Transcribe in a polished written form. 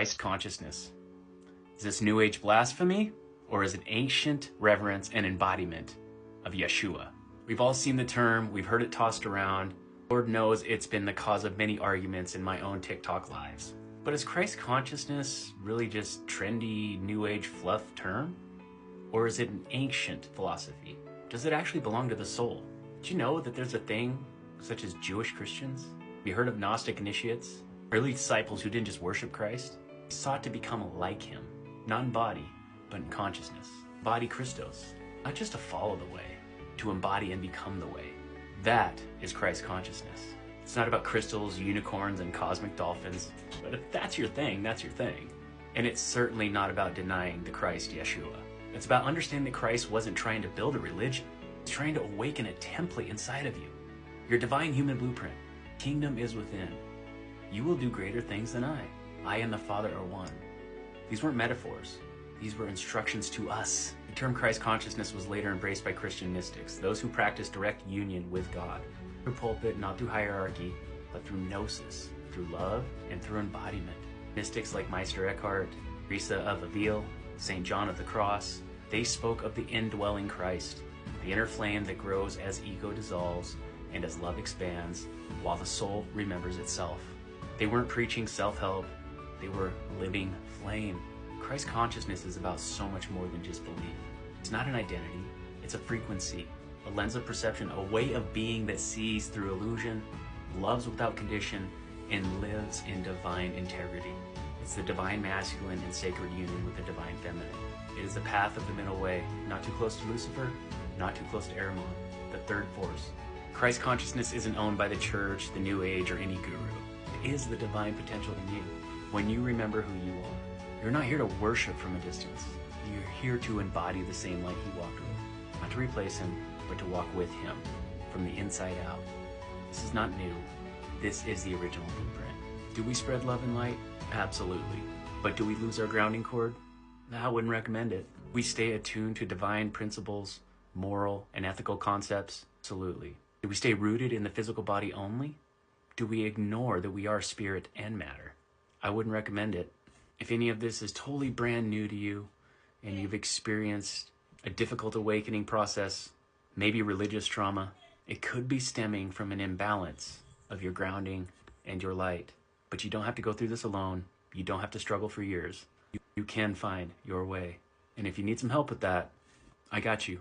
Christ consciousness. Is this New Age blasphemy, or is it ancient reverence and embodiment of Yeshua? We've all seen the term, we've heard it tossed around. Lord knows it's been the cause of many arguments in my own TikTok lives. But is Christ consciousness really just trendy New Age fluff term? Or is it an ancient philosophy? Does it actually belong to the soul? Did you know that there's a thing such as Jewish Christians? Have you heard of Gnostic initiates? Early disciples who didn't just worship Christ, they sought to become like him, not in body, but in consciousness. Body Christos, not just to follow the way, to embody and become the way. That is Christ consciousness. It's not about crystals, unicorns, and cosmic dolphins, but if that's your thing, that's your thing. And it's certainly not about denying the Christ Yeshua. It's about understanding that Christ wasn't trying to build a religion. He's trying to awaken a template inside of you. Your divine human blueprint. Kingdom is within. You will do greater things than I. I and the Father are one. These weren't metaphors. These were instructions to us. The term Christ consciousness was later embraced by Christian mystics, those who practice direct union with God. Through pulpit, not through hierarchy, but through gnosis, through love, and through embodiment. Mystics like Meister Eckhart, Teresa of Avila, St. John of the Cross, they spoke of the indwelling Christ, the inner flame that grows as ego dissolves and as love expands, while the soul remembers itself. They weren't preaching self-help, they were living flame. Christ consciousness is about so much more than just belief. It's not an identity, it's a frequency, a lens of perception, a way of being that sees through illusion, loves without condition, and lives in divine integrity. It's the divine masculine and sacred union with the divine feminine. It is the path of the middle way, not too close to Lucifer, not too close to Ahriman, the third force. Christ consciousness isn't owned by the church, the New Age, or any guru. It is the divine potential in you. When you remember who you are, you're not here to worship from a distance. You're here to embody the same light he walked with. Not to replace him, but to walk with him from the inside out. This is not new. This is the original blueprint. Do we spread love and light? Absolutely. But do we lose our grounding cord? I wouldn't recommend it. We stay attuned to divine principles, moral and ethical concepts? Absolutely. Do we stay rooted in the physical body only? Do we ignore that we are spirit and matter? I wouldn't recommend it. If any of this is totally brand new to you and you've experienced a difficult awakening process, maybe religious trauma, it could be stemming from an imbalance of your grounding and your light. But you don't have to go through this alone. You don't have to struggle for years. You can find your way. And if you need some help with that, I got you.